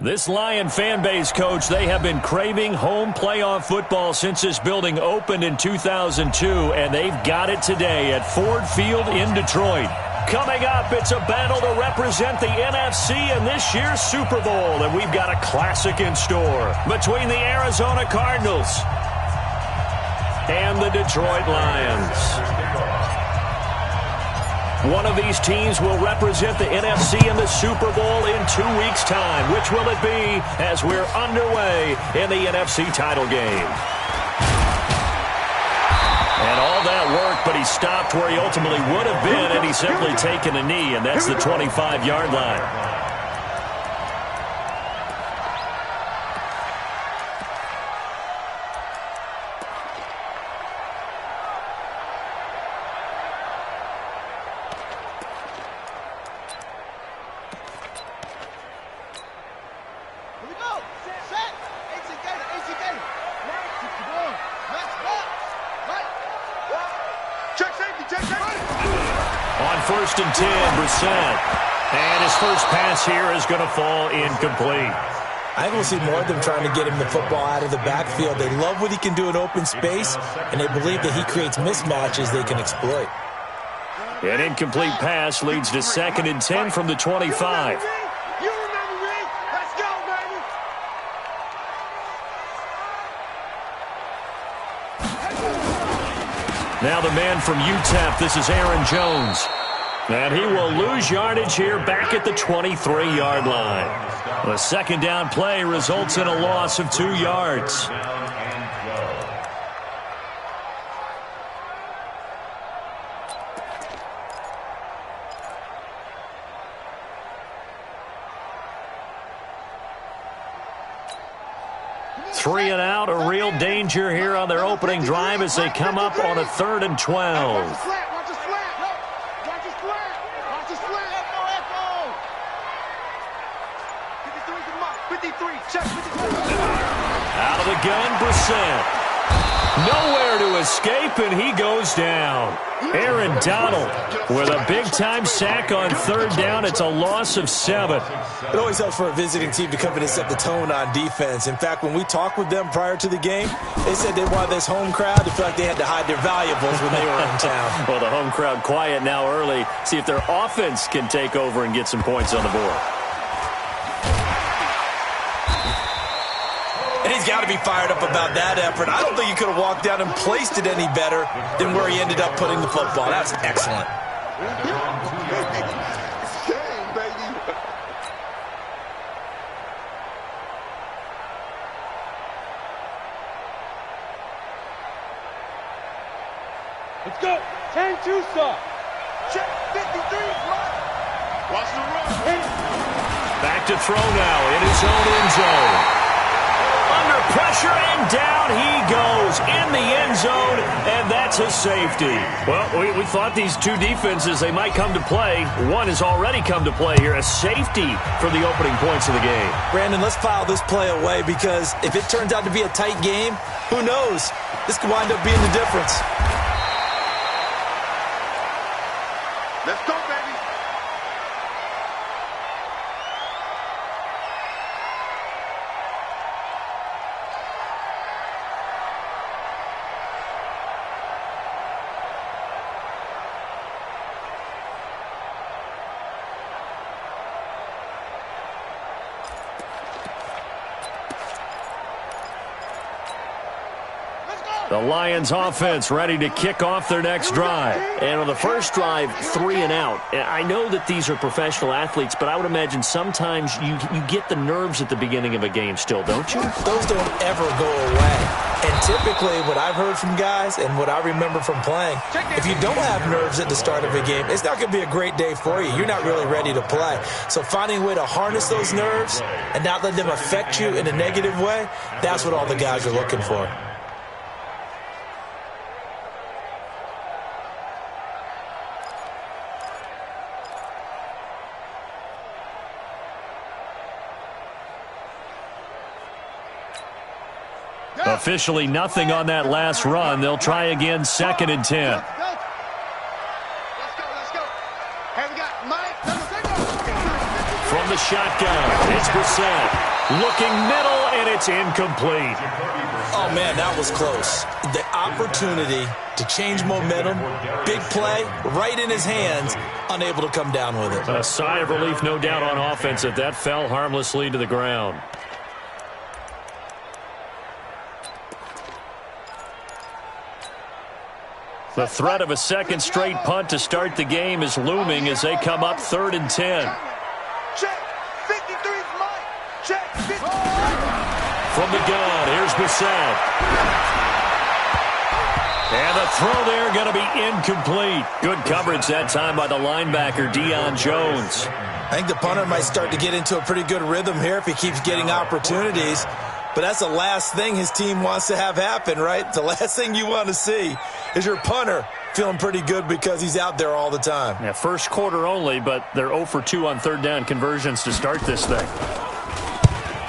This Lion fan base, Coach, they have been craving home playoff football since this building opened in 2002, and they've got it today at Ford Field in Detroit. Coming up, it's a battle to represent the NFC in this year's Super Bowl, and we've got a classic in store between the Arizona Cardinals and the Detroit Lions. One of these teams will represent the NFC in the Super Bowl in 2 weeks' time. Which will it be as we're underway in the NFC title game? And all that work, but he stopped where he ultimately would have been had he simply taken a knee, and that's the 25-yard line. First and 10, Brissett. And his first pass here is going to fall incomplete. I don't see more of them trying to get him the football out of the backfield. They love what he can do in open space, and they believe that he creates mismatches they can exploit. An incomplete pass leads to 2nd and 10 from the 25. Now the man from UTEP, this is Aaron Jones. And he will lose yardage here back at the 23-yard line. The second down play results in a loss of 2 yards. Three and out, a real danger here on their opening drive as they come up on a 3rd and 12. Out of the gun, Brissett. Nowhere to escape, and he goes down. Aaron Donald with a big-time sack on 3rd down. It's a loss of 7. It always helps for a visiting team to come in and set the tone on defense. In fact, when we talked with them prior to the game, they said they wanted this home crowd to feel like they had to hide their valuables when they were in town. Well, the home crowd quiet now early. See if their offense can take over and get some points on the board. And he's got to be fired up about that effort. I don't think he could have walked down and placed it any better than where he ended up putting the football. That's excellent. Let's go. 10-2 stop. Check 53. Watch the run. Back to throw now in his own end zone. Under pressure, and down he goes in the end zone, and that's a safety. Well, we thought these two defenses, they might come to play. One has already come to play here, a safety for the opening points of the game. Brandon, let's file this play away because if it turns out to be a tight game, who knows? This could wind up being the difference. Let's go, baby. The Lions offense ready to kick off their next drive. And on the first drive, 3 and out. I know that these are professional athletes, but I would imagine sometimes you get the nerves at the beginning of a game still, don't you? Those don't ever go away. And typically what I've heard from guys and what I remember from playing, if you don't have nerves at the start of a game, it's not going to be a great day for you. You're not really ready to play. So finding a way to harness those nerves and not let them affect you in a negative way, that's what all the guys are looking for. Officially nothing on that last run. They'll try again, 2nd and 10. Let's go. Hey, we got Mike. From the shotgun, it's Brissett. Looking middle, and it's incomplete. Oh, man, that was close. The opportunity to change momentum, big play, right in his hands, unable to come down with it. A sigh of relief, no doubt, on offense that that fell harmlessly to the ground. The threat of a second straight punt to start the game is looming as they come up 3rd and 10. Check. 53's mine. Check. 50. From the gun, here's Bissett. And the throw there going to be incomplete. Good coverage that time by the linebacker, Deion Jones. I think the punter might start to get into a pretty good rhythm here if he keeps getting opportunities. But that's the last thing his team wants to have happen, right? The last thing you want to see is your punter feeling pretty good because he's out there all the time. Yeah, first quarter only, but they're 0 for 2 on 3rd down conversions to start this thing.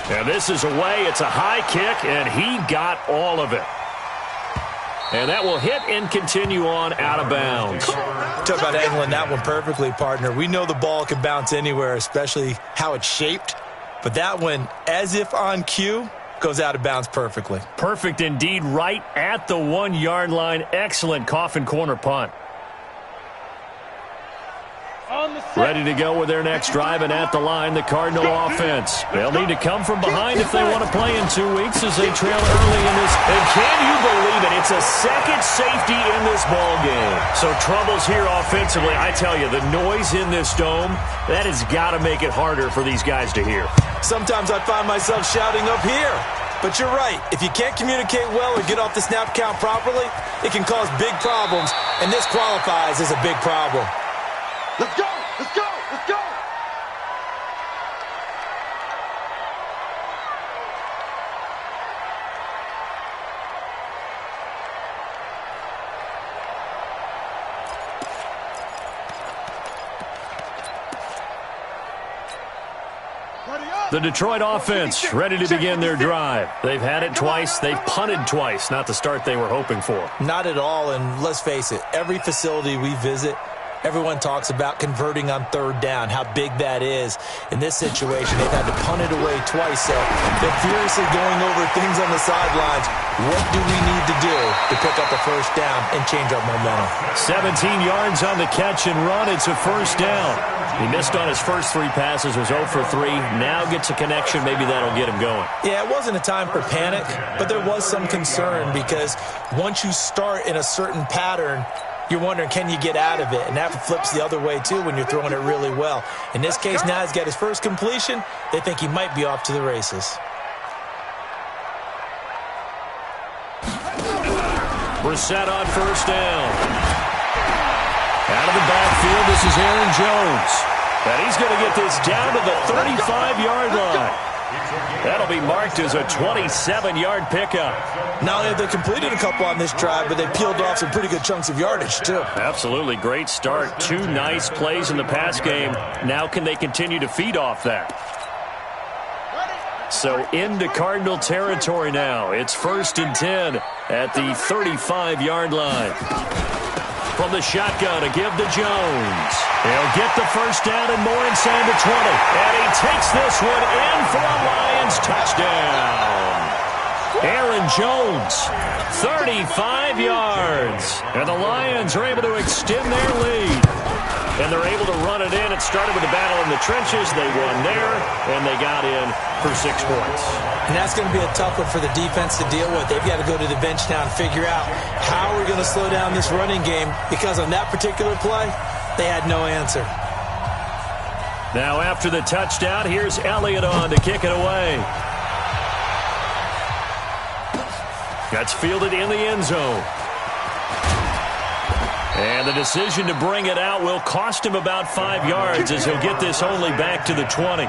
And this is away. It's a high kick, and he got all of it. And that will hit and continue on out of bounds. Talk about angling that one perfectly, partner. We know the ball can bounce anywhere, especially how it's shaped. But that one, as if on cue, goes out of bounds perfectly. Perfect indeed, right at the 1-yard line. Excellent coffin corner punt. Ready to go with their next drive, and at the line, the Cardinal offense. They'll need to come from behind if they want to play in 2 weeks as they trail early in this. And can you believe it? It's a second safety in this ball game. So troubles here offensively. I tell you, the noise in this dome, that has got to make it harder for these guys to hear. Sometimes I find myself shouting up here. But you're right. If you can't communicate well or get off the snap count properly, it can cause big problems, and this qualifies as a big problem. Let's go. Let's go. Let's go. The Detroit offense ready to begin their drive. They've had it twice. They've punted twice. Not the start they were hoping for. Not at all, and let's face it, every facility we visit, everyone talks about converting on 3rd down, how big that is. In this situation, they've had to punt it away twice, so they're furiously going over things on the sidelines. What do we need to do to pick up the 1st down and change our momentum? 17 yards on the catch and run. It's a 1st down. He missed on his first 3 passes, was 0 for 3. Now gets a connection. Maybe that'll get him going. Yeah, it wasn't a time for panic, but there was some concern because once you start in a certain pattern, you're wondering, can you get out of it? And that flips the other way, too, when you're throwing it really well. In this case, now he's got his first completion. They think he might be off to the races. Brissett on 1st down. Out of the backfield, this is Aaron Jones. And he's going to get this down to the 35-yard line. That'll be marked as a 27-yard pickup. Not only have they completed a couple on this drive, but they peeled off some pretty good chunks of yardage, too. Absolutely. Great start. 2 nice plays in the pass game. Now can they continue to feed off that? So into Cardinal territory now. It's 1st and 10 at the 35-yard line. From the shotgun, a give to Jones. He'll get the 1st down and more inside the 20. And he takes this one in for a Lions touchdown. Aaron Jones, 35 yards. And the Lions are able to extend their lead. And they're able to run it in. It started with a battle in the trenches. They won there, and they got in for 6 points. And that's going to be a tough one for the defense to deal with. They've got to go to the bench now and figure out how we're going to slow down this running game, because on that particular play, they had no answer. Now after the touchdown, here's Elliott on to kick it away. That's fielded in the end zone. And the decision to bring it out will cost him about 5 yards as he'll get this only back to the 20.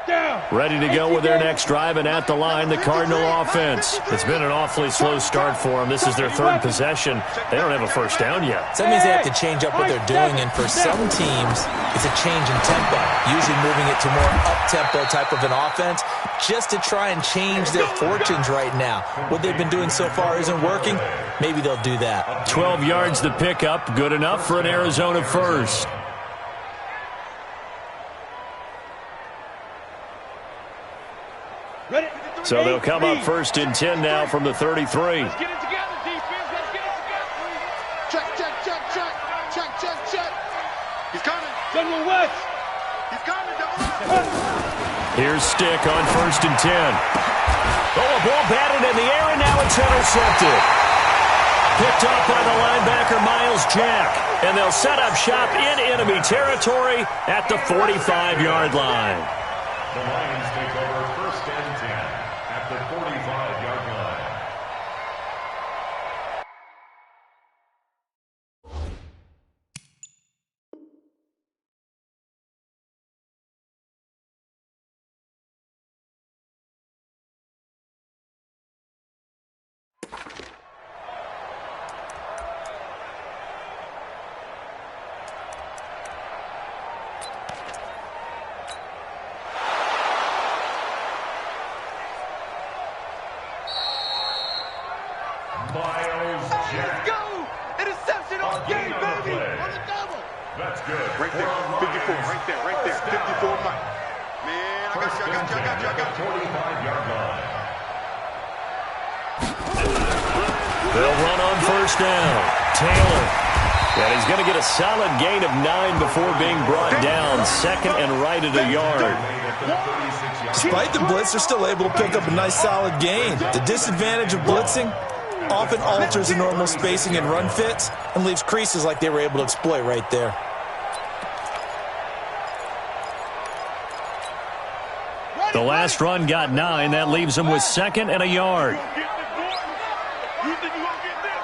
Down. Ready to go with their next drive, and at the line, the Cardinal offense. It's been an awfully slow start for them. This is their third possession. They don't have a first down yet. So that means they have to change up what they're doing, and for some teams, it's a change in tempo, usually moving it to more up-tempo type of an offense just to try and change their fortunes right now. What they've been doing so far isn't working. Maybe they'll do that. 12 yards to pick up, good enough for an Arizona first. So they'll come up first and 10 now from the 33. Let's get it together, defense. Let's get it together. Check, check, check, check. Check, check, check. He's coming. General West. He's coming, double up. Here's Stick on first and 10. Oh, a ball batted in the air, and now it's intercepted. Picked off by the linebacker, Miles Jack. And they'll set up shop in enemy territory at the 45-yard line. The Lions take over first and 10 at the 45-yard line. Let's go! Interception on the game, baby! On the double! That's good. Right there, 54, right there, right there. 54, Mike. Man, I got you. 45-yard line. They'll run on first down. Taylor. And he's going to get a solid gain of 9 before being brought down. Second and right at a yard. Despite the blitz, they're still able to pick up a nice solid gain. The disadvantage of blitzing often alters the normal spacing and run fits and leaves creases like they were able to exploit right there. The last run got 9. That leaves him with second and a yard. You think you gonna get this?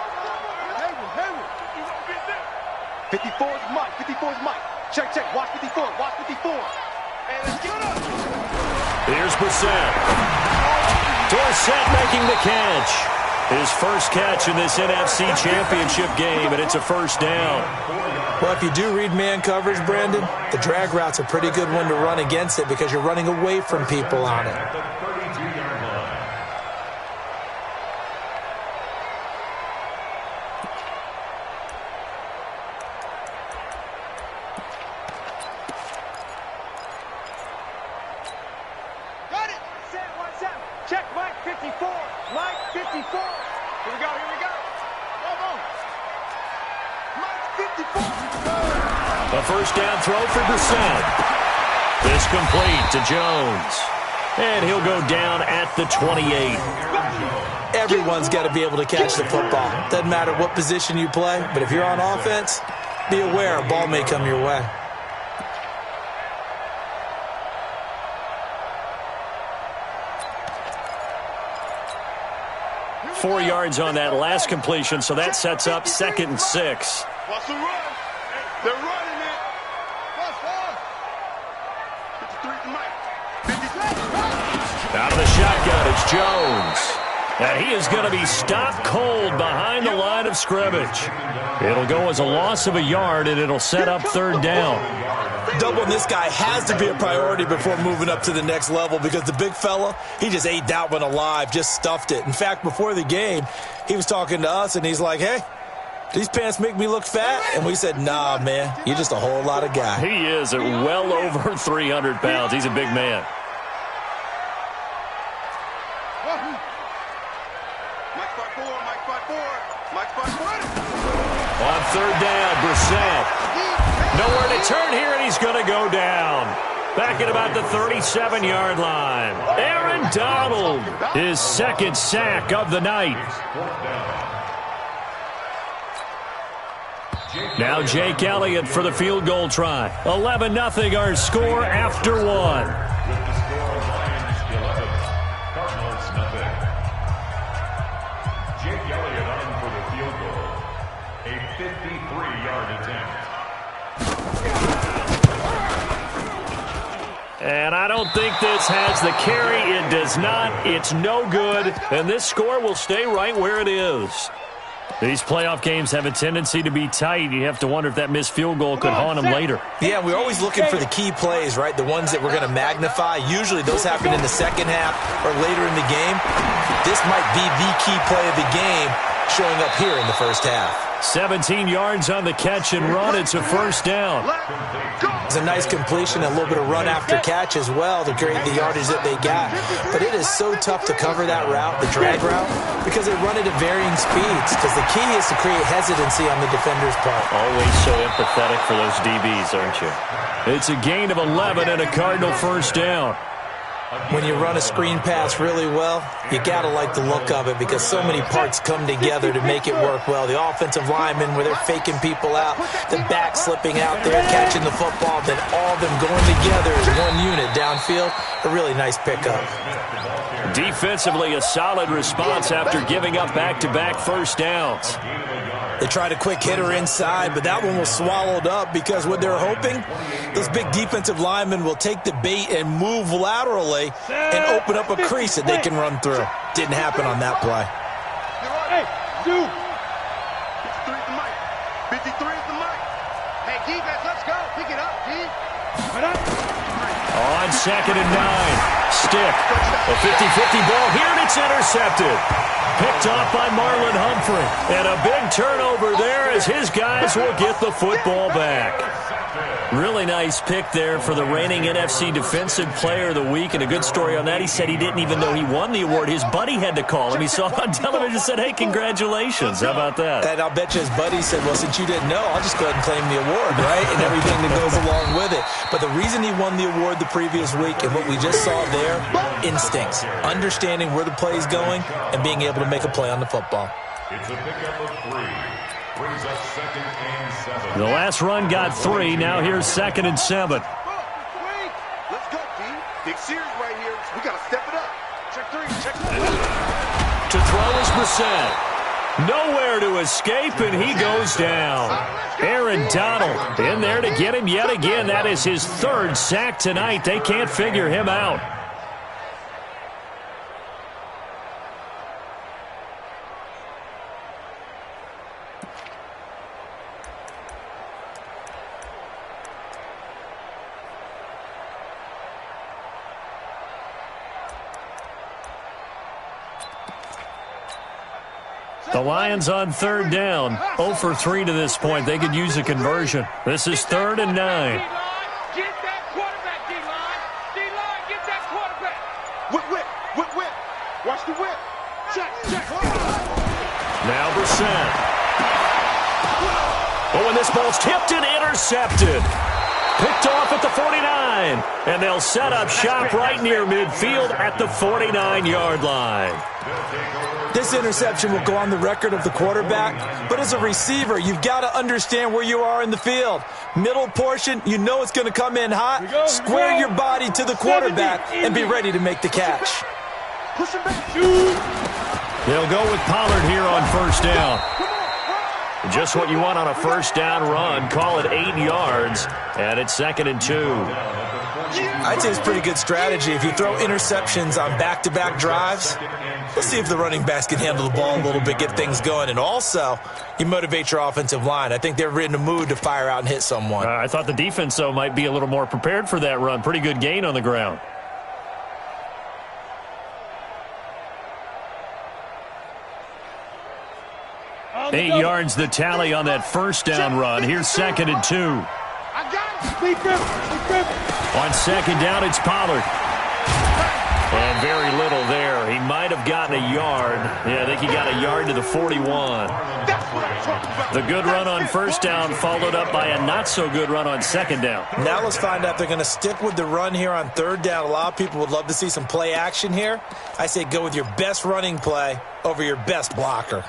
Hayward. You gonna get this? 54 is Mike. 54 is Mike. Check. Watch 54. Watch 54. And let's get up. Here's Brissett. Dorsett making the catch. His first catch in this NFC Championship game, and it's a first down. Well, if you do read man coverage, Brandon, the drag route's a pretty good one to run against it because you're running away from people on it. The 32-yard line. Got it. Set, watch out. Check Mike 54. Mike 54. Here we go. Come on. Mike 54. A first down throw for Brissett. This complete to Jones. And he'll go down at the 28. Everyone's got to be able to catch the football. Doesn't matter what position you play, but if you're on offense, be aware a ball may come your way. Four yards on that last completion, so that sets up second and 6. Watch the run. They're running it. Watch. 53 to Mike. 53. Out of the shotgun, it's Jones. And he is going to be stopped cold behind the line of scrimmage. It'll go as a loss of a yard, and it'll set up third down. Doubling this guy has to be a priority before moving up to the next level because the big fella, he just ate that one alive, just stuffed it. In fact, before the game, he was talking to us, and he's like, hey, these pants make me look fat? And we said, nah, man, you're just a whole lot of guy. He is at well over 300 pounds. He's a big man. Mike 54. On third down, Brissett. Nowhere to turn here, and he's going to go down. Back at about the 37-yard line. Aaron Donald, his second sack of the night. Now Jake Elliott for the field goal try. 11-0 our score after one. With the score, Lions 11, Cardinals nothing. Jake Elliott on for the field goal. A 53-yard attempt. And I don't think this has the carry. It does not. It's no good. And this score will stay right where it is. These playoff games have a tendency to be tight. You have to wonder if that missed field goal could haunt them later. Yeah, we're always looking for the key plays, right? The ones that we're going to magnify. Usually those happen in the second half or later in the game. This might be the key play of the game showing up here in the first half. 17 yards on the catch and run. It's a first down. It's a nice completion, a little bit of run after catch as well to create the yardage that they got. But it is so tough to cover that route, the drag route, because they run it at varying speeds. Because the key is to create hesitancy on the defender's part. Always so empathetic for those DBs, aren't you? It's a gain of 11 and a Cardinal first down. When you run a screen pass really well, you got to like the look of it because so many parts come together to make it work well. The offensive linemen, where they're faking people out, the back slipping out there, catching the football, then all of them going together as one unit downfield. A really nice pickup. Defensively, a solid response after giving up back-to-back first downs. They tried a quick hitter inside, but that one was swallowed up because what they're hoping, those big defensive linemen will take the bait and move laterally and open up a crease that they can run through. Didn't happen on that play. Hey, dude. 53 is the mic. 53 is the mic. Hey, defense, let's go. Pick it up, D. On 2nd and 9. Stick. A 50-50 ball here, and it's intercepted. Picked off by Marlon Humphrey. And a big turnover there as his guys will get the football back. Really nice pick there for the reigning NFC Defensive Player of the Week. And a good story on that, he said he didn't even know he won the award. His buddy had to call him. He saw it on television and said, hey, congratulations. How about that? And I'll bet you his buddy said, well, since you didn't know, I'll just go ahead and claim the award, right? And everything that goes along with it. But the reason he won the award the previous week and what we just saw there, instincts, understanding where the play is going and being able to make a play on the football. It's a pickup of 3. Brings up 2nd and 7. The last run got 3. Now here's 2nd and 7. Let's go, D. Big series right here. We got to step it up. Check 3. Check 4. To throw is Brissett. Nowhere to escape, and he goes down. Aaron Donald in there to get him yet again. That is his 3rd sack tonight. They can't figure him out. The Lions on 3rd down. 0 for 3 to this point. They could use a conversion. This is 3rd and 9. Get that quarterback, D-line. D-line, get that quarterback. Whip. Watch the whip. Check. Now Brissett. Oh, and this ball's tipped and intercepted. Picked off at the 49. And they'll set up shop right near midfield at the 49-yard line. This interception will go on the record of the quarterback, but as a receiver, you've got to understand where you are in the field. Middle portion, you know it's going to come in hot. Square your body to the quarterback and be ready to make the catch. They'll go with Pollard here on 1st down. Just what you want on a 1st down run. Call it 8 yards, and it's 2nd and 2. I'd say it's pretty good strategy. If you throw interceptions on back-to-back drives, let's see if the running backs can handle the ball a little bit, get things going. And also, you motivate your offensive line. I think they're in a mood to fire out and hit someone. I thought the defense, though, might be a little more prepared for that run. Pretty good gain on the ground. Eight yards the tally on that 1st down run. Here's 2nd and 2. I got it. On 2nd down, it's Pollard. And very little there. He might have gotten a yard. Yeah, I think he got a yard to the 41. The good run on 1st down followed up by a not-so-good run on 2nd down. Now let's find out if they're going to stick with the run here on 3rd down. A lot of people would love to see some play action here. I say go with your best running play over your best blocker.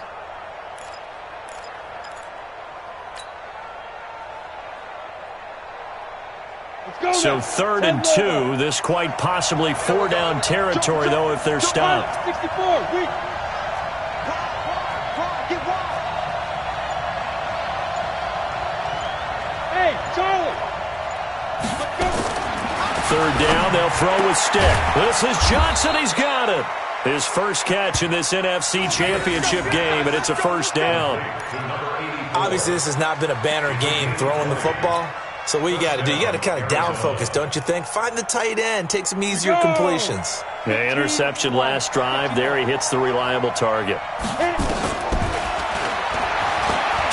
So 3rd and 2. This quite possibly 4-down territory, though, if they're stopped. 64. Hey, Charlie. third down. They'll throw with stick. This is Johnson. He's got it. His first catch in this NFC Championship game, and it's a first down. Obviously, this has not been a banner game throwing the football. So what you got to do, you got to kind of down focus, don't you think? Find the tight end, take some easier completions. Yeah, interception last drive. There he hits the reliable target.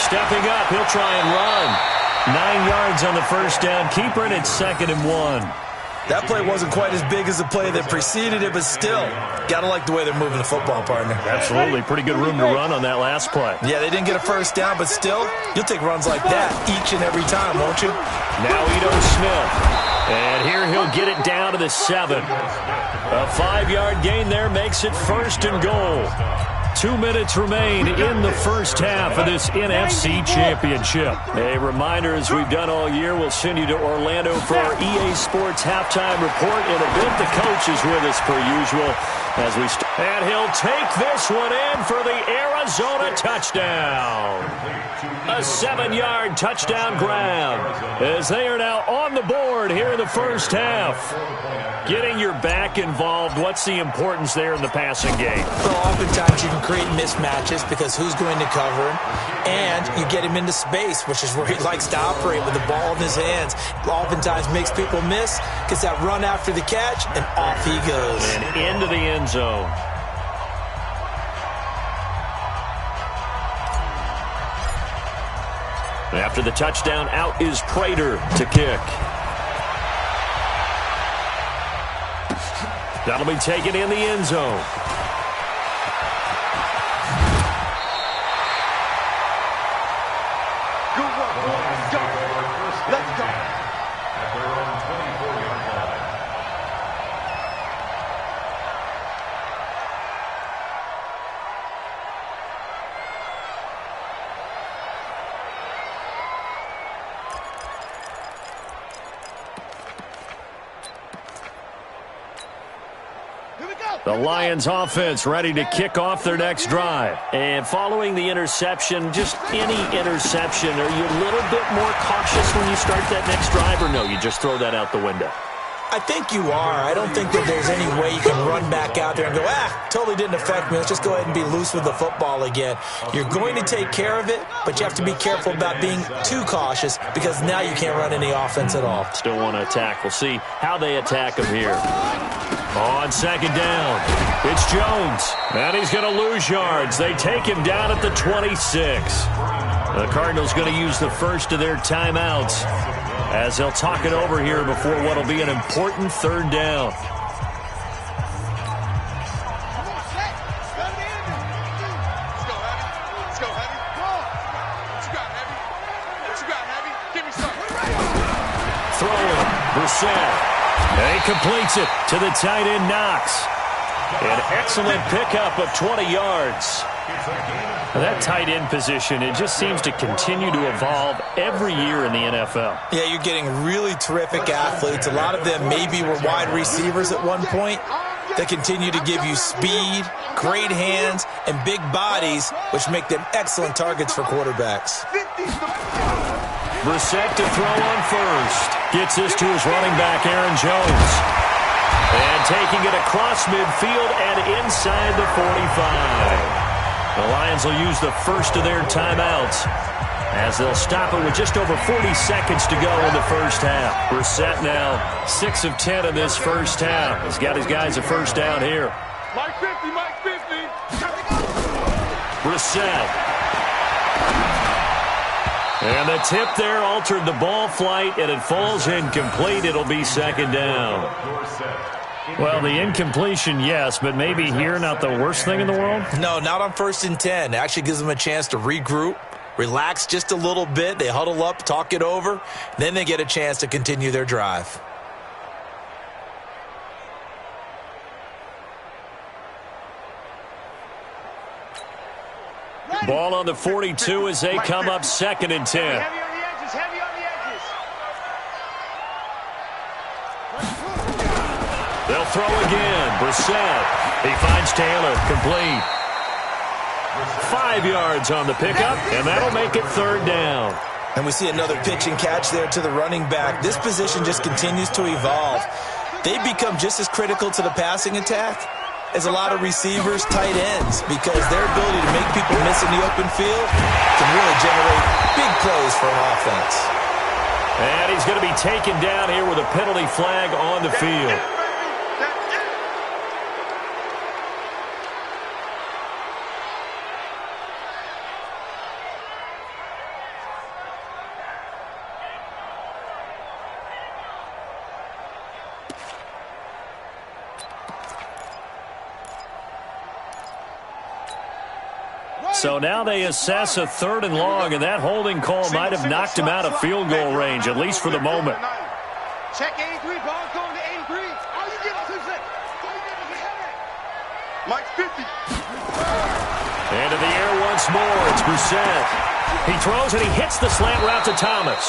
Stepping up, he'll try and run. 9 yards on the first down. Keeper, and it's 2nd and 1. That play wasn't quite as big as the play that preceded it, but still, got to like the way they're moving the football, partner. Absolutely. Pretty good room to run on that last play. Yeah, they didn't get a first down, but still, you'll take runs like that each and every time, won't you? Now Ito Smith. And here he'll get it down to the 7. A 5-yard gain there makes it 1st and goal. 2 minutes remain in the first half of this NFC Championship. A reminder, as we've done all year, we'll send you to Orlando for our EA Sports halftime report. In a bit, the coach is with us per usual. And he'll take this one in for the Arizona touchdown. A 7-yard touchdown grab as they are now on the board here in the first half. Getting your back involved, what's the importance there in the passing game? Well, oftentimes you can create mismatches because who's going to cover him, and you get him into space, which is where he likes to operate with the ball in his hands. Oftentimes makes people miss, gets that run after the catch, and off he goes. And into the end zone. After the touchdown, out is Prater to kick. That'll be taken in the end zone. Good work, boys. Go. Let's go. At their own 24-yard line. The Lions offense ready to kick off their next drive. And following the interception, just any interception, are you a little bit more cautious when you start that next drive, or no, you just throw that out the window? I think you are. I don't think that there's any way you can run back out there and go, totally didn't affect me. Let's just go ahead and be loose with the football again. You're going to take care of it, but you have to be careful about being too cautious because now you can't run any offense at all. Still want to attack. We'll see how they attack him here. On second down, it's Jones. And he's going to lose yards. They take him down at the 26. The Cardinals going to use the first of their timeouts as they'll talk it over here before what will be an important third down. Throwing, Brissett. And he completes it to the tight end, Knox. An excellent pickup of 20 yards. That tight end position, it just seems to continue to evolve every year in the NFL. Yeah, you're getting really terrific athletes. A lot of them maybe were wide receivers at one point. They continue to give you speed, great hands, and big bodies, which make them excellent targets for quarterbacks. Brissett to throw on first. Gets this to his running back, Aaron Jones. And taking it across midfield and inside the 45. The Lions will use the first of their timeouts as they'll stop it with just over 40 seconds to go in the first half. Brissett now 6 of 10 in this first half. He's got his guys a first down here. Mike 50, Mike 50. Brissett. And the tip there altered the ball flight, and it falls incomplete. It'll be second down. Well, the incompletion, yes, but maybe here not the worst thing in the world? No, not on 1st and 10. It actually gives them a chance to regroup, relax just a little bit. They huddle up, talk it over. Then they get a chance to continue their drive. Ball on the 42 as they come up 2nd and 10. Heavy on the edges, heavy on the edges. They'll throw again. Brissett. He finds Taylor. Complete. 5 yards on the pickup, and that'll make it third down. And we see another pitch and catch there to the running back. This position just continues to evolve. They become just as critical to the passing attack as a lot of receivers, tight ends, because their ability to make people miss in the open field can really generate big plays for an offense. And he's going to be taken down here with a penalty flag on the field. So now they assess a 3rd and long, and that holding call might have knocked him out of field goal range, at least for the moment. Check 83, ball going to 83. All you get is 2 seconds. Mike's 50. Into the air once more. It's Brissett. He throws and he hits the slant route to Thomas.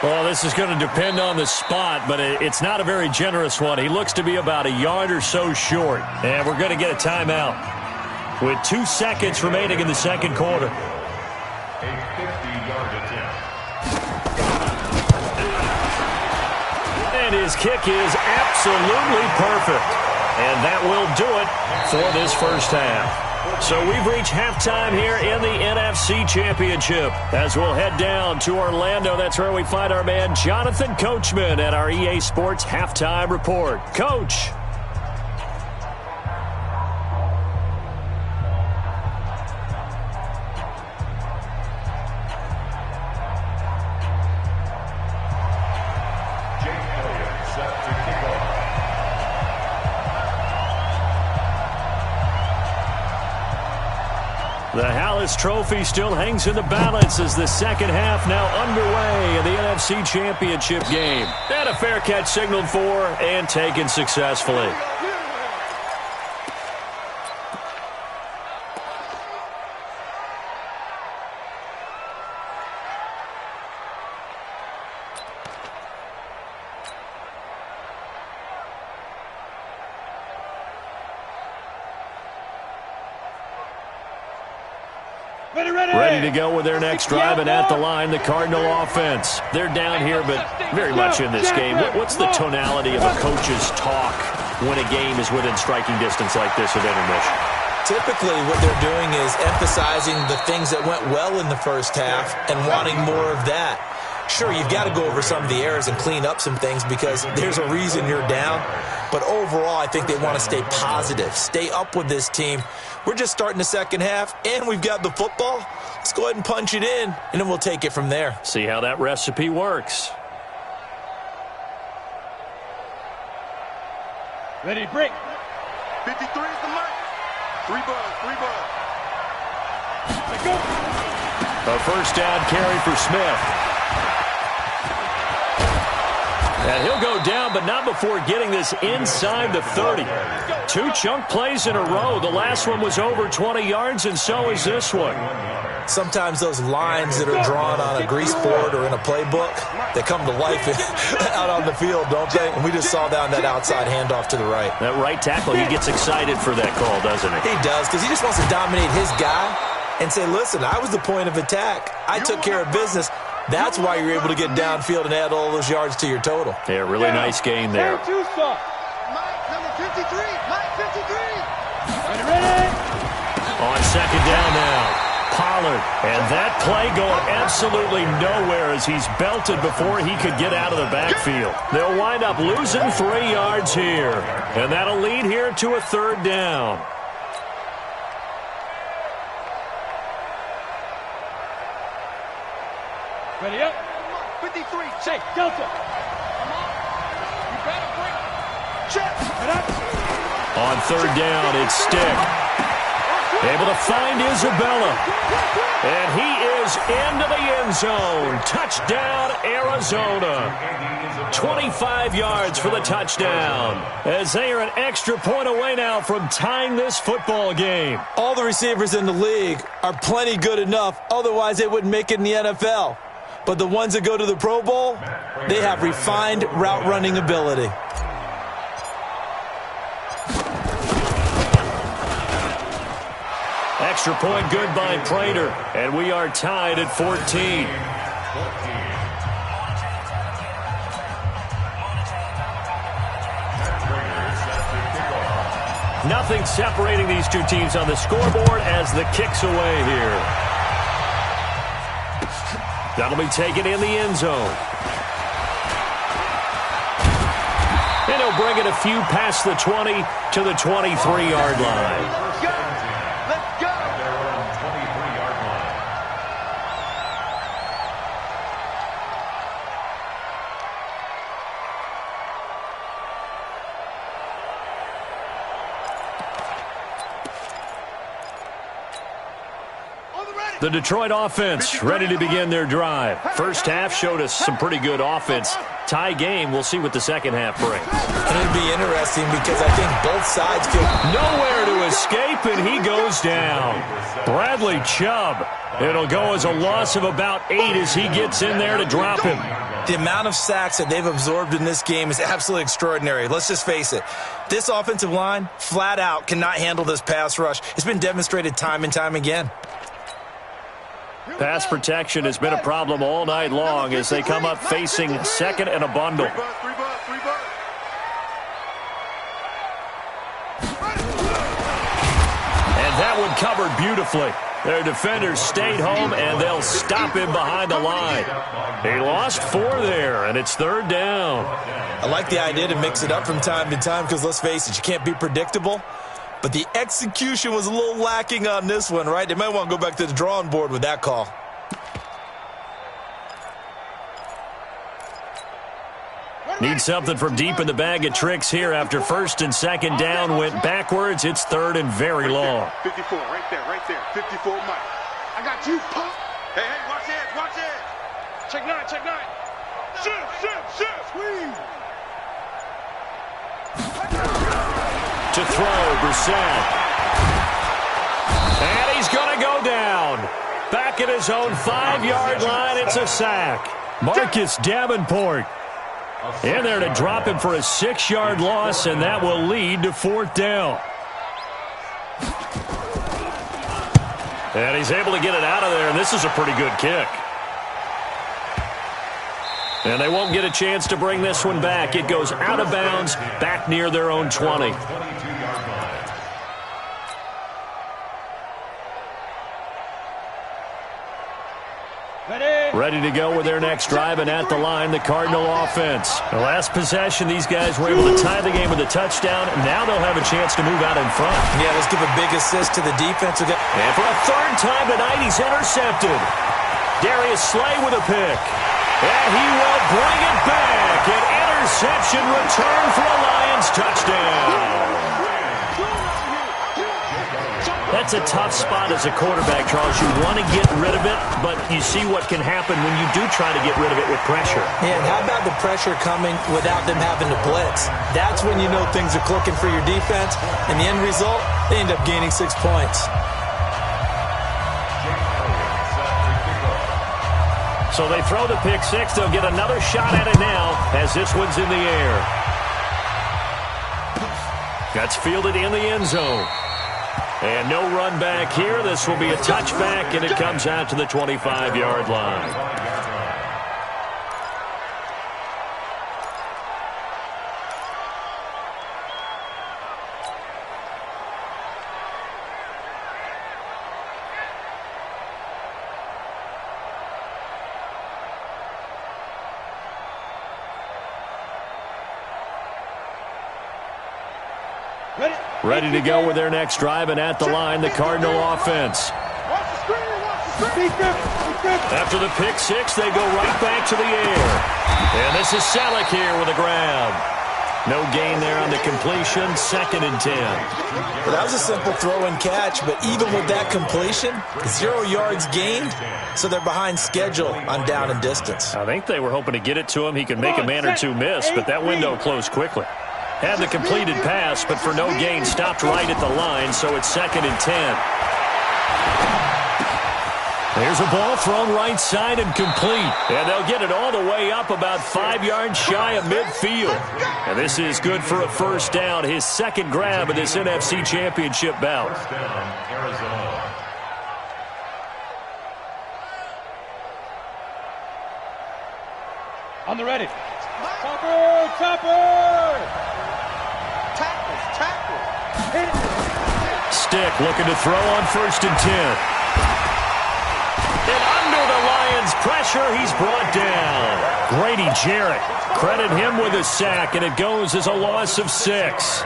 Well, this is going to depend on the spot, but it's not a very generous one. He looks to be about a yard or so short, and we're going to get a timeout with 2 seconds remaining in the second quarter. A 50-yard attempt. And his kick is absolutely perfect. And that will do it for this first half. So we've reached halftime here in the NFC Championship. As we'll head down to Orlando, that's where we find our man Jonathan Coachman at our EA Sports Halftime Report. Coach. The Hallis Trophy still hangs in the balance as the second half now underway in the NFC Championship game. And a fair catch signaled for and taken successfully. Ready to go with their next drive, and at the line, the Cardinal offense. They're down here, but very much in this game. What's the tonality of a coach's talk when a game is within striking distance like this of intermission? Typically, what they're doing is emphasizing the things that went well in the first half and wanting more of that. Sure, you've got to go over some of the errors and clean up some things because there's a reason you're down. But overall, I think they want to stay positive, stay up with this team. We're just starting the second half, and we've got the football. Let's go ahead and punch it in, and then we'll take it from there. See how that recipe works. Ready, break. 53 is the mark. 3 balls, 3 balls. Let's go. A first down carry for Smith. And he'll go down, but not before getting this inside the 30. 2 chunk plays in a row. The last one was over 20 yards, and so is this one. Sometimes those lines that are drawn on a grease board or in a playbook, they come to life out on the field, don't they? And we just saw down that outside handoff to the right. That right tackle, he gets excited for that call, doesn't he? He does, because he just wants to dominate his guy and say, listen, I was the point of attack. I took care of business. That's why you're able to get downfield and add all those yards to your total. Yeah, really nice gain there. Mike, number 53. Mike, 53. Ready. On second down now. Pollard, and that play going absolutely nowhere as he's belted before he could get out of the backfield. They'll wind up losing 3 yards here, and that'll lead here to a 3rd down. Ready up. 53, check, Delta. Come on. You better bring it. Check. On 3rd down, it's Stick. Able to find Isabella. And he is into the end zone. Touchdown, Arizona. 25 yards for the touchdown. As they are an extra point away now from tying this football game. All the receivers in the league are plenty good enough. Otherwise, they wouldn't make it in the NFL. But the ones that go to the Pro Bowl, they have refined route running ability. Extra point good by Prater, and we are tied at 14. Nothing separating these two teams on the scoreboard as the kick's away here. That'll be taken in the end zone. And he'll bring it a few past the 20 to the 23-yard line. Let's go! Let's go! They're on 23-yard line. The Detroit offense ready to begin their drive. First half showed us some pretty good offense. Tie game. We'll see what the second half brings. And it'll be interesting because I think both sides feel Nowhere to escape, and he goes down. Bradley Chubb. It'll go as a loss of about 8 as he gets in there to drop him. the amount of sacks that they've absorbed in this game is absolutely extraordinary. Let's just face it. This offensive line, flat out, cannot handle this pass rush. It's been demonstrated time and time again. Pass protection has been a problem all night long as they come up facing second and a bundle. Three bus. And that one covered beautifully. Their defenders stayed home, and they'll stop him behind the line. He lost 4 there, and it's third down. I like the idea to mix it up from time to time because, let's face it, you can't be predictable. But the execution was a little lacking on this one, right? They might want to go back to the drawing board with that call. Need something from deep in the bag of tricks here after first and second down went backwards. It's third and very long. 54, right there. 54, Mike. I got you, pop. Hey, watch it. Check 9. Shift. Squeeze. To throw, Brissett. And he's going to go down. Back at his own 5-yard line, it's a sack. Marcus Davenport in there to drop him for a 6-yard loss, and that will lead to 4th down. And he's able to get it out of there, and this is a pretty good kick. And they won't get a chance to bring this one back. It goes out of bounds, back near their own 20. Ready to go with their next drive, and at the line, the Cardinal offense. The last possession, these guys were able to tie the game with a touchdown. Now they'll have a chance to move out in front. Yeah, let's give a big assist to the defense. And for a 3rd time tonight, he's intercepted. Darius Slay with a pick. And he will bring it back. An interception return for a Lions touchdown. That's a tough spot as a quarterback, Charles. You want to get rid of it, but you see what can happen when you do try to get rid of it with pressure. Yeah, and how about the pressure coming without them having to blitz? That's when you know things are clicking for your defense. And the end result, they end up gaining 6 points. So they throw the pick 6. They'll get another shot at it now as this one's in the air. That's fielded in the end zone. And no run back here. This will be a touchback, and it comes out to the 25-yard line. Ready to go with their next drive, and at the line, the Cardinal offense. After the pick 6, they go right back to the air. And this is Selleck here with a grab. No gain there on the completion, 2nd and 10. Well, that was a simple throw and catch, but even with that completion, 0 yards gained, so they're behind schedule on down and distance. I think they were hoping to get it to him. He could make a man or two miss, but that window closed quickly. Had the completed pass, but for no gain, stopped right at the line, so it's 2nd and 10. There's a ball thrown right side and complete. And they'll get it all the way up about 5 yards shy of midfield. And this is good for a 1st down, his 2nd grab of this NFC Championship bout. First down, Arizona. On the ready. Topper! Tackle! Hit it! Stick looking to throw on 1st and 10. And under the Lions' pressure, he's brought down. Grady Jarrett, credit him with a sack, and it goes as a loss of 6.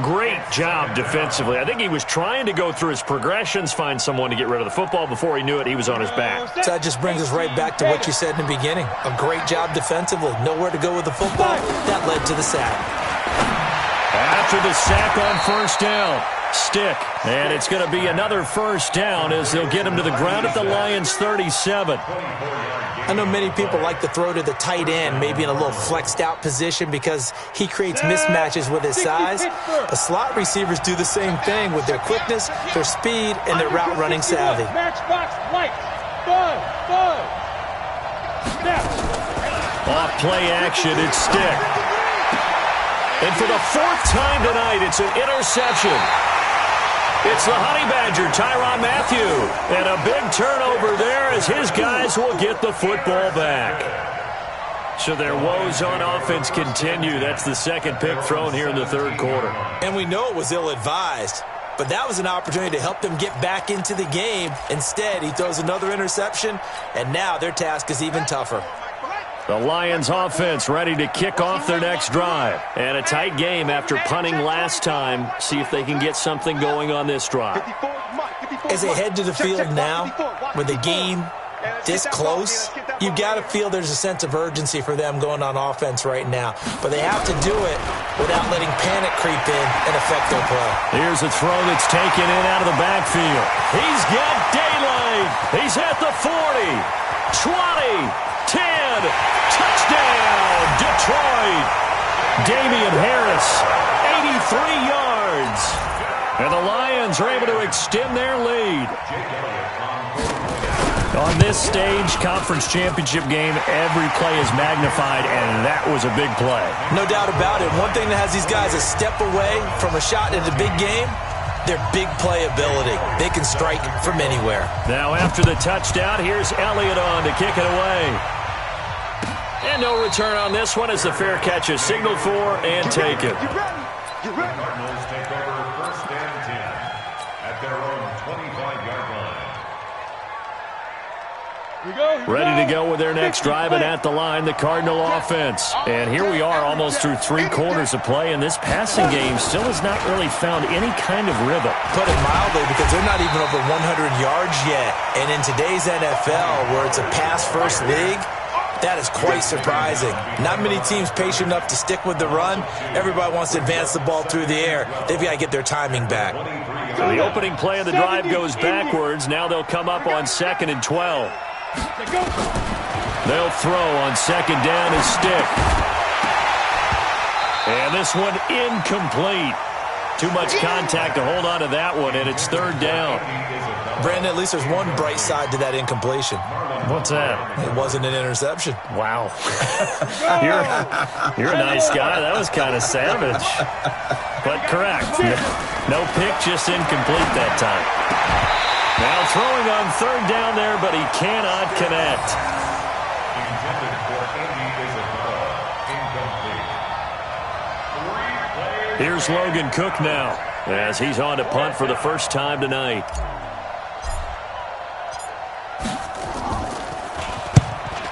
Great job defensively. I think he was trying to go through his progressions, find someone to get rid of the football. Before he knew it, he was on his back. So that just brings us right back to what you said in the beginning. A great job defensively. Nowhere to go with the football. That led to the sack. After the sack on 1st down, Stick. And it's going to be another 1st down as they'll get him to the ground at the Lions' 37. I know many people like to throw to the tight end, maybe in a little flexed out position because he creates mismatches with his size. The slot receivers do the same thing with their quickness, their speed, and their route running savvy. Off play action, it's Stick. And for the 4th time tonight, it's an interception. It's the Honey Badger, Tyrann Mathieu. And a big turnover there as his guys will get the football back. So their woes on offense continue. That's the 2nd pick thrown here in the 3rd quarter. And we know it was ill-advised, but that was an opportunity to help them get back into the game. Instead, he throws another interception, and now their task is even tougher. The Lions offense ready to kick off their next drive. And a tight game after punting last time. See if they can get something going on this drive. As they head to the field now, with the game this close, you've got to feel there's a sense of urgency for them going on offense right now. But they have to do it without letting panic creep in and affect their play. Here's a throw that's taken in out of the backfield. He's got daylight. He's at the 40, 20, 10, touchdown, Detroit. Damian Harris, 83 yards. And the Lions are able to extend their lead. On this stage, conference championship game, every play is magnified, and that was a big play. No doubt about it. One thing that has these guys a step away from a shot at a big game, their big play ability. They can strike from anywhere. Now after the touchdown, here's Elliott on to kick it away. And no return on this one as the fair catch is signaled for and taken. The Cardinals take over 1st and 10 at their own 25-yard line. Ready to go with their next drive, and at the line, the Cardinal offense. And here we are almost through 3 quarters of play, and this passing game still has not really found any kind of rhythm. Put it mildly, because they're not even over 100 yards yet. And in today's NFL, where it's a pass-first league, that is quite surprising. Not many teams patient enough to stick with the run. Everybody wants to advance the ball through the air. They've got to get their timing back. So the opening play of the drive goes backwards. Now they'll come up on 2nd and 12. They'll throw on 2nd down as Stick. And this one incomplete. Too much contact to hold on to that one, and it's 3rd down. Brandon, at least there's one bright side to that incompletion. What's that? It wasn't an interception. Wow. You're a nice guy. That was kind of savage. But correct. No pick, just incomplete that time. Now throwing on 3rd down there, but he cannot connect. Intended for Andy Isabella. Incomplete. Here's Logan Cook now as he's on to punt for the first time tonight.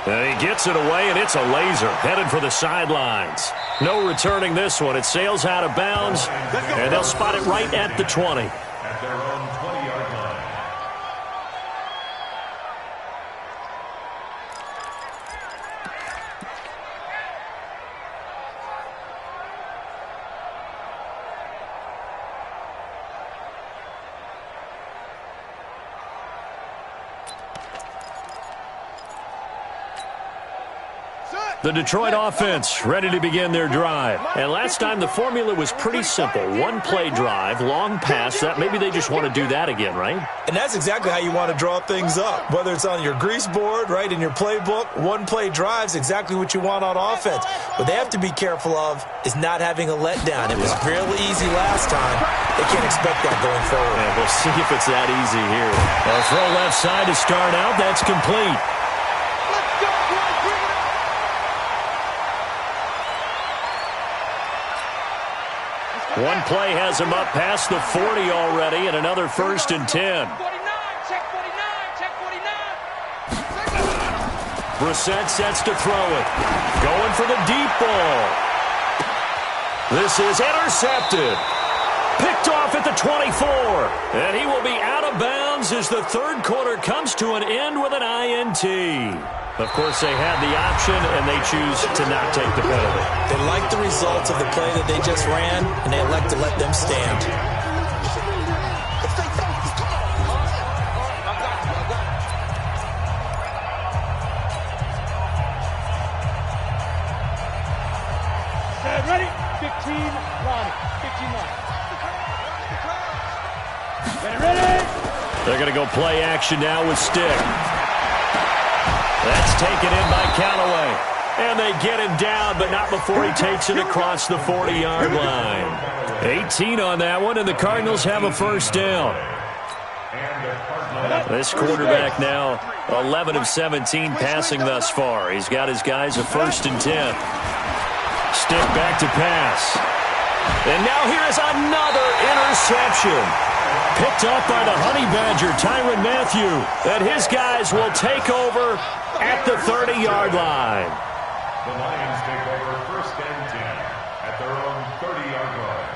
And he gets it away, and it's a laser headed for the sidelines. No returning this one. It sails out of bounds, and they'll spot it right at the 20. At their own 20-yard line. The Detroit offense ready to begin their drive. And last time the formula was pretty simple. One-play drive, long pass. That maybe they just want to do that again, right? And that's exactly how you want to draw things up. Whether it's on your grease board, right, in your playbook, one-play drive's exactly what you want on offense. What they have to be careful of is not having a letdown. It was fairly easy last time. They can't expect that going forward. Yeah, we'll see if it's that easy here. A throw left side to start out. That's complete. One play has him up past the 40 already, and another 1st and 10. 49, check 49, check 49. Brissett sets to throw it. Going for the deep ball. This is intercepted. Picked off at the 24. And he will be out of bounds as the third quarter comes to an end with an INT. Of course, they had the option, and they choose to not take the penalty. They like the results of the play that they just ran, and they elect to let them stand. Ready? 15 line. 15 line. Ready? They're going to go play action now with Stick. That's taken in by Callaway. And they get him down, but not before he takes it across the 40-yard line. 18 on that one, and the Cardinals have a first down. This quarterback now 11 of 17 passing thus far. He's got his guys a 1st and 10. Stick back to pass. And now here is another interception. Picked up by the Honey Badger, Tyrann Mathieu. And his guys will take over at the 30-yard line. The Lions take over 1st and 10 at their own 30-yard line.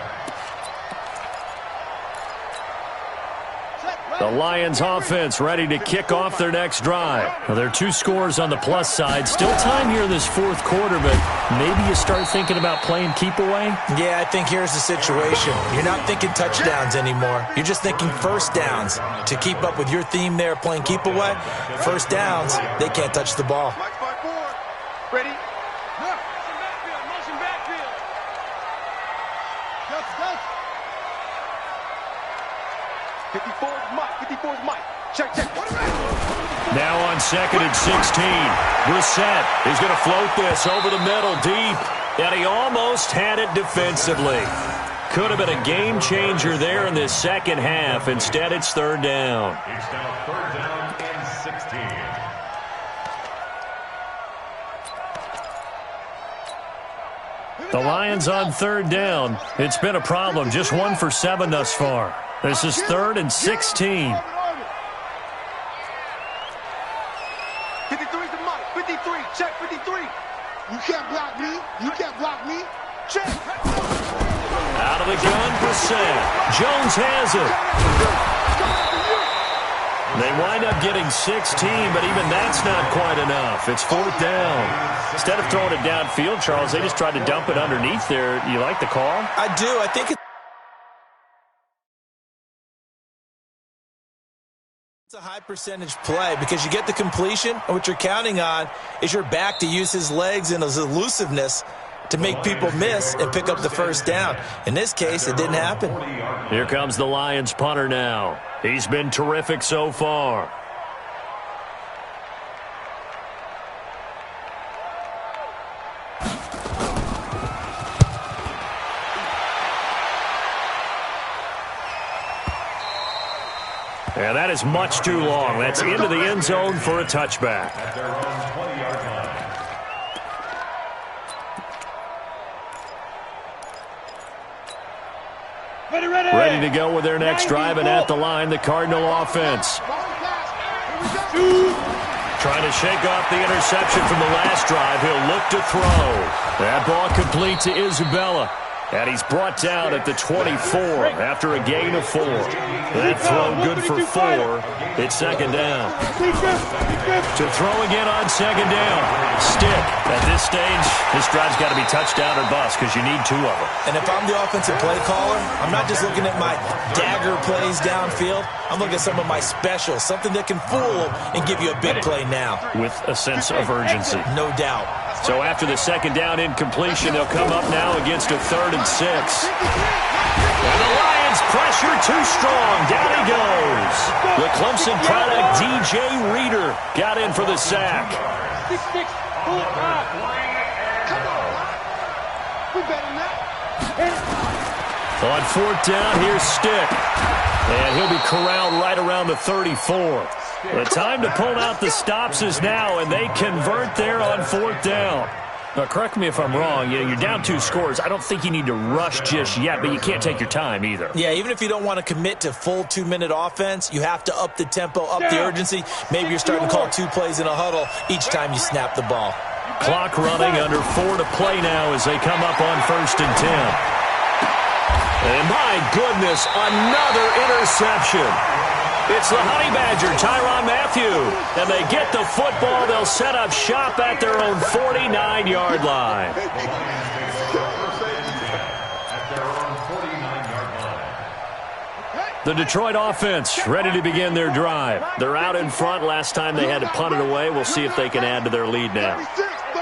The Lions offense ready to kick off their next drive. Well, there are 2 scores on the plus side. Still time here in this 4th quarter, but maybe you start thinking about playing keep away? Yeah, I think here's the situation. You're not thinking touchdowns anymore. You're just thinking first downs. To keep up with your theme there, playing keep away, first downs, they can't touch the ball. Ready? Motion backfield. Go. 54's Mike. 54's Mike. Check. Now on 2nd and 16. Brissett is going to float this over the middle deep. And he almost had it defensively. Could have been a game changer there in this second half. Instead, it's 3rd down. It's now 3rd down and 16. The Lions on 3rd down. It's been a problem. Just 1 for 7 thus far. This is 3rd and 16. 53's the Mike. 53. Check 53. You can't block me. Check. Out of the gun, Brissett. Jones has it. They wind up getting 16, but even that's not quite enough. It's 4th down. Instead of throwing it downfield, Charles, they just tried to dump it underneath there. You like the call? I do. I think it's a high percentage play because you get the completion, and what you're counting on is your back to use his legs and his elusiveness to make people miss and pick up the first down. In this case, it didn't happen. Here comes the Lions punter now. He's been terrific so far. And that is much too long. That's into the end zone for a touchback. At their own 20-yard line. Ready to go with their next drive, and at the line, the Cardinal offense. Trying to shake off the interception from the last drive. He'll look to throw. That ball complete to Isabella. And he's brought down at the 24 after a gain of 4. That throw good for 4. It's 2nd down. To throw again on 2nd down. Stick. At this stage, this drive's got to be touchdown or bust because you need 2 of them. And if I'm the offensive play caller, I'm not just looking at my dagger plays downfield. I'm looking at some of my specials, something that can fool them and give you a big play now. With a sense of urgency. No doubt. So after the 2nd down incompletion, they'll come up now against a 3rd and 6. And the Lions pressure too strong. Down he goes. The Clemson product, DJ Reader, got in for the sack. 6-6. Come on. We better not. On 4th down, here's Stick. And he'll be corralled right around the 34. The time to pull out the stops is now, and they convert there on 4th down. Correct me if I'm wrong. You're down 2 scores. I don't think you need to rush just yet, but you can't take your time either. Yeah, even if you don't want to commit to full 2-minute offense, you have to up the tempo, up the urgency. Maybe you're starting to call 2 plays in a huddle each time you snap the ball. Clock running, under 4 to play now as they come up on 1st and 10. And my goodness, another interception. It's the Honey Badger, Tyrann Mathieu. And they get the football. They'll set up shop at their own 49-yard line. The Detroit offense ready to begin their drive. They're out in front. Last time they had to punt it away. We'll see if they can add to their lead now.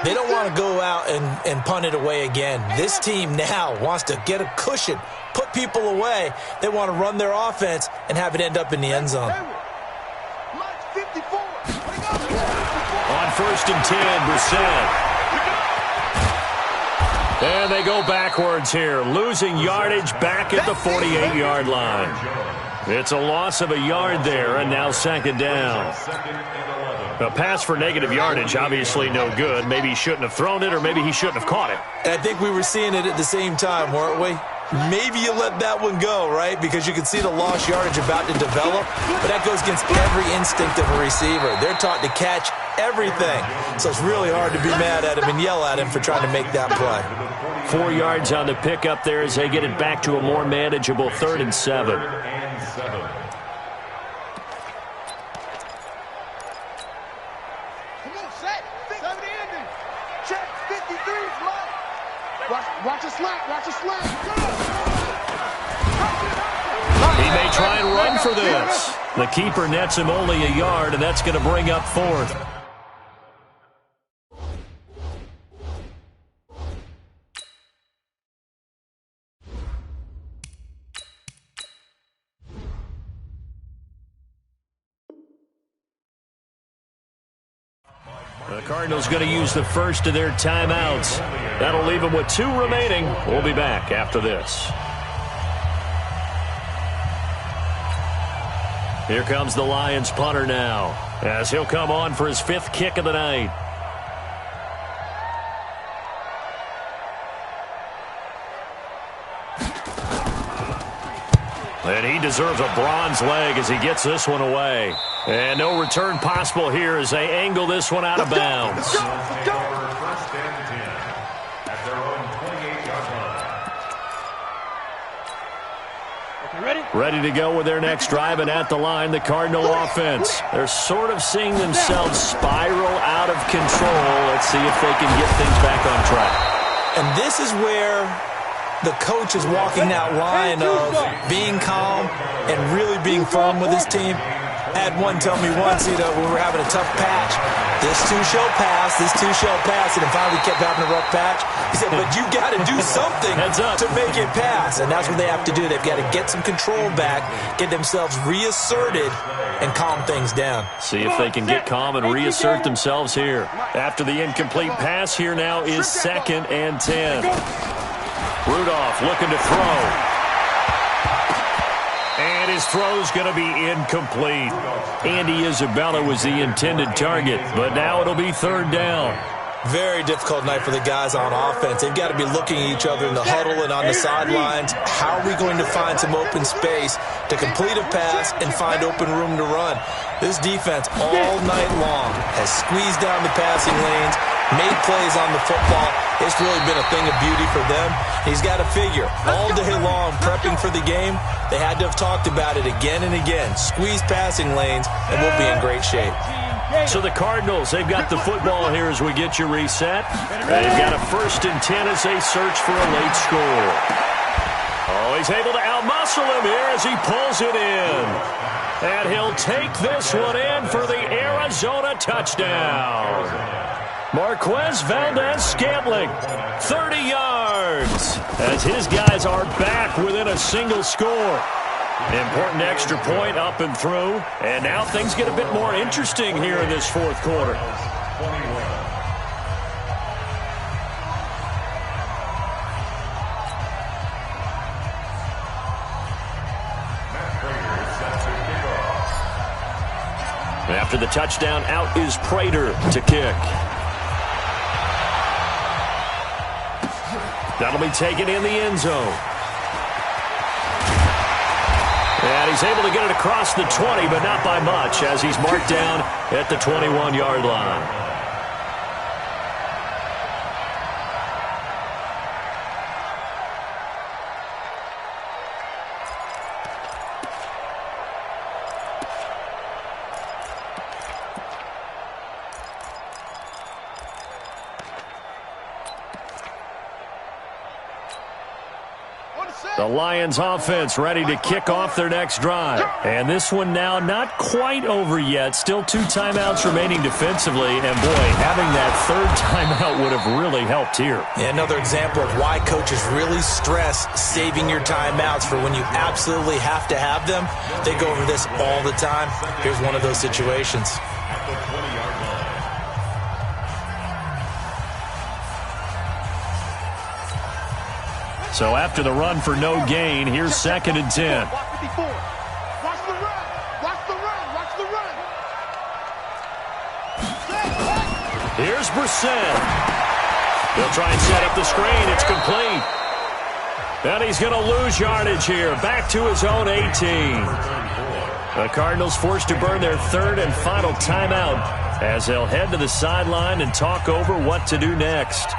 They don't want to go out and punt it away again. This team now wants to get a cushion, put people away. They want to run their offense and have it end up in the end zone. On 1st and 10, Brissett. And they go backwards here, losing yardage back at the 48-yard line. It's a loss of a yard there, and now 2nd down. A pass for negative yardage, obviously no good. Maybe he shouldn't have thrown it, or maybe he shouldn't have caught it. And I think we were seeing it at the same time, weren't we? Maybe you let that one go, right? Because you can see the lost yardage about to develop, but that goes against every instinct of a receiver. They're taught to catch everything, so it's really hard to be mad at him and yell at him for trying to make that play. 4 yards on the pickup there as they get it back to a more manageable 3rd and 7. Watch a slant, watch a slant. He may try and run for this. The keeper nets him only a yard, and that's going to bring up 4th. The Cardinals going to use the first of their timeouts. That'll leave them with 2 remaining. We'll be back after this. Here comes the Lions punter now, as he'll come on for his 5th kick of the night. And he deserves a bronze leg as he gets this one away. And no return possible here as they angle this one out of bounds. Ready to go with their next drive, and at the line, the Cardinal offense. They're sort of seeing themselves spiral out of control. Let's see if they can get things back on track. And this is where the coach is walking that line of being calm and really being firm with his team. I had one tell me once, when we were having a tough patch, this too shall pass, and then finally we kept having a rough patch. He said, but you got to do something to make it pass, and that's what they have to do. They've got to get some control back, get themselves reasserted, and calm things down. See if they can get calm and reassert themselves here. After the incomplete pass, here now is 2nd and 10. Rudolph looking to throw. And his throw's going to be incomplete. Andy Isabella was the intended target, but now it'll be 3rd down. Very difficult night for the guys on offense. They've got to be looking at each other in the huddle and on the sidelines. How are we going to find some open space to complete a pass and find open room to run? This defense all night long has squeezed down the passing lanes, made plays on the football. It's really been a thing of beauty for them. He's got to figure, all day long, prepping for the game, they had to have talked about it again and again. Squeeze passing lanes, and we'll be in great shape. So the Cardinals, they've got the football here as we get you reset. They've got a 1st and 10 as they search for a late score. Oh, he's able to outmuscle him here as he pulls it in. And he'll take this one in for the Arizona touchdown. Marquez Valdez-Scantling, 30 yards, as his guys are back within a single score. Important extra point up and through, and now things get a bit more interesting here in this 4th quarter. After the touchdown, out is Prater to kick. That'll be taken in the end zone. And he's able to get it across the 20, but not by much, as he's marked down at the 21-yard line. The Lions offense ready to kick off their next drive. And this one now not quite over yet. Still 2 timeouts remaining defensively. And, boy, having that third timeout would have really helped here. Yeah, another example of why coaches really stress saving your timeouts for when you absolutely have to have them. They go over this all the time. Here's one of those situations. At the 20-yard line. So after the run for no gain, here's 2nd and 10. Watch 54. Watch the run. Watch the run. Watch the run. Here's Brissett. He'll try and set up the screen. It's complete. And he's going to lose yardage here. Back to his own 18. The Cardinals forced to burn their 3rd and final timeout as they'll head to the sideline and talk over what to do next.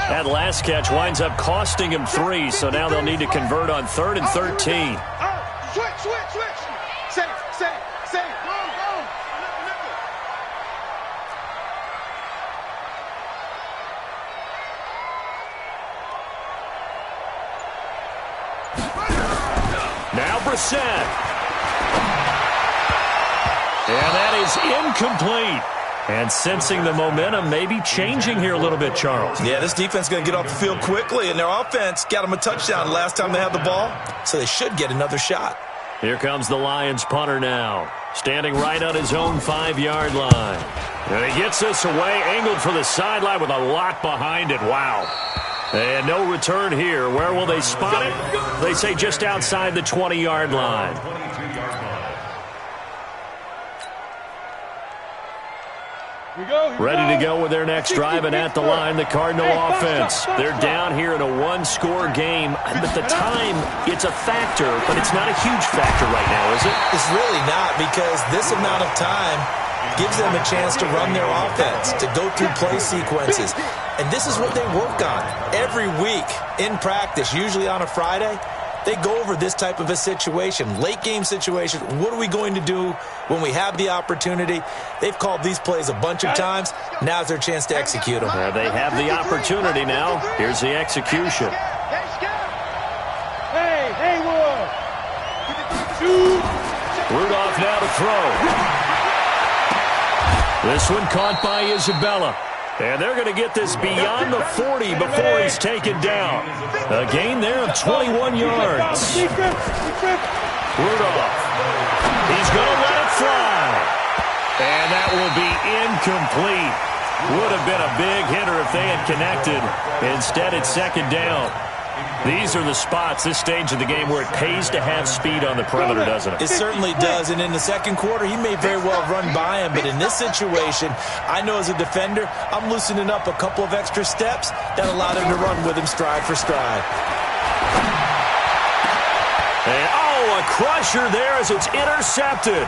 That last catch winds up costing him 3, so now they'll need to convert on 3rd and 13. Switch. Save. Go. Now Brissett. And that is incomplete. And sensing the momentum maybe changing here a little bit, Charles. Yeah, this defense is going to get off the field quickly, and their offense got them a touchdown last time they had the ball, so they should get another shot. Here comes the Lions punter now, standing right on his own 5-yard line. And he gets this away, angled for the sideline with a lot behind it. Wow. And no return here. Where will they spot it? They say just outside the 20-yard line. 22-yard line. Ready to go with their next drive, and at the line, the Cardinal offense. They're down here in a 1-score game. At the time, it's a factor, but it's not a huge factor right now, is it? It's really not, because this amount of time gives them a chance to run their offense, to go through play sequences. And this is what they work on every week in practice, usually on a Friday. They go over this type of a situation, late-game situation. What are we going to do when we have the opportunity? They've called these plays a bunch of times. Now's their chance to execute them. They have the opportunity now. Here's the execution. Hey, Haywood. Rudolph now to throw. This one caught by Isabella. And they're going to get this beyond the 40 before he's taken down. A gain there of 21 yards. Rudolph. He's going to let it fly. And that will be incomplete. Would have been a big hitter if they had connected. Instead, it's 2nd down. These are the spots, this stage of the game, where it pays to have speed on the perimeter, doesn't it? It certainly does, and in the second quarter, he may very well run by him, but in this situation, I know as a defender, I'm loosening up a couple of extra steps that allowed him to run with him stride for stride. And, a crusher there as it's intercepted.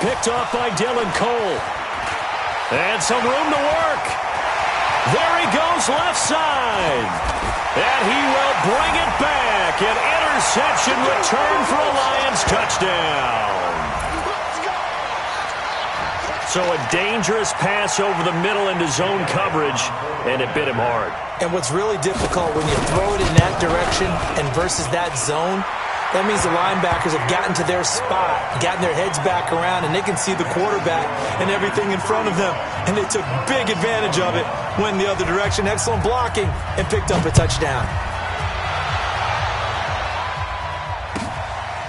Picked off by Dylan Cole. And some room to work. There he goes, left side. And he will bring it back. An interception return for a Lions touchdown. So a dangerous pass over the middle into zone coverage, and it bit him hard. And what's really difficult when you throw it in that direction and versus that zone, that means the linebackers have gotten to their spot, gotten their heads back around, and they can see the quarterback and everything in front of them. And they took big advantage of it, went the other direction, excellent blocking, and picked up a touchdown.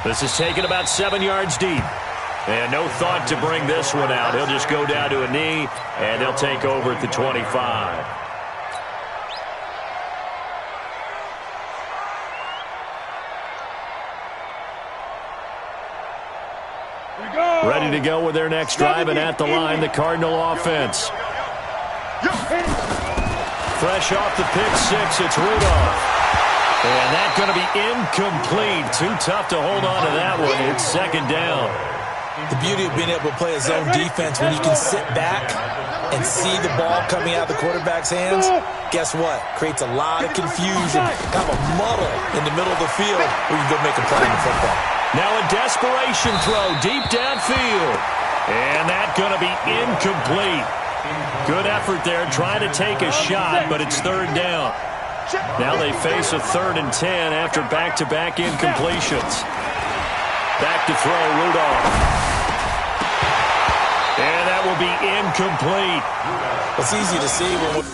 This is taken about 7 yards deep. And no thought to bring this one out. He'll just go down to a knee, and they'll take over at the 25. Ready to go with their next drive, and at the line, the Cardinal offense. Fresh off the pick six, it's Rudolph. And that's going to be incomplete. Too tough to hold on to that one. It's second down. The beauty of being able to play a zone defense when you can sit back and see the ball coming out of the quarterback's hands, guess what? Creates a lot of confusion, kind of a muddle in the middle of the field where you go make a play in the football. Now a desperation throw deep downfield. And that's going to be incomplete. Good effort there, trying to take a shot, but it's third down. Now they face a 3rd and 10 after back-to-back incompletions. Back to throw, Rudolph. And that will be incomplete. It's easy to see when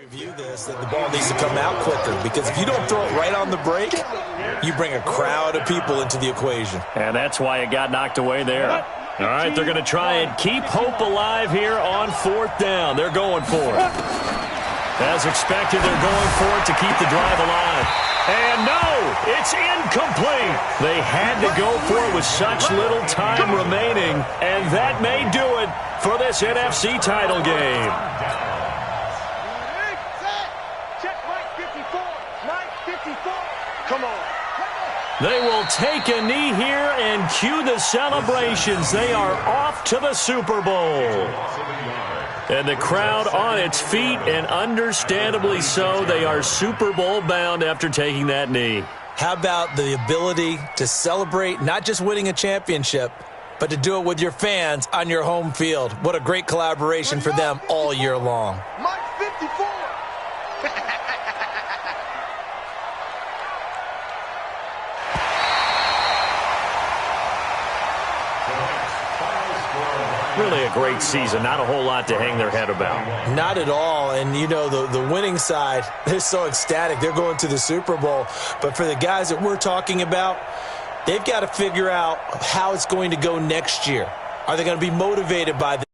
review this, that the ball needs to come out quicker, because if you don't throw it right on the break, you bring a crowd of people into the equation. And that's why it got knocked away there. All right, they're going to try and keep hope alive here on 4th down. They're going for it. As expected, they're going for it to keep the drive alive. And no, it's incomplete. They had to go for it with such little time remaining, and that may do it for this NFC title game. Check Mike 54. Mike 54. Come on. They will take a knee here and cue the celebrations. They are off to the Super Bowl. And the crowd on its feet, and understandably so. They are Super Bowl bound after taking that knee. How about the ability to celebrate not just winning a championship, but to do it with your fans on your home field? What a great collaboration for them all year long. Mike 54. Really a great season. Not a whole lot to hang their head about. Not at all. And, you know, the winning side, they're so ecstatic. They're going to the Super Bowl. But for the guys that we're talking about, they've got to figure out how it's going to go next year. Are they going to be motivated by this?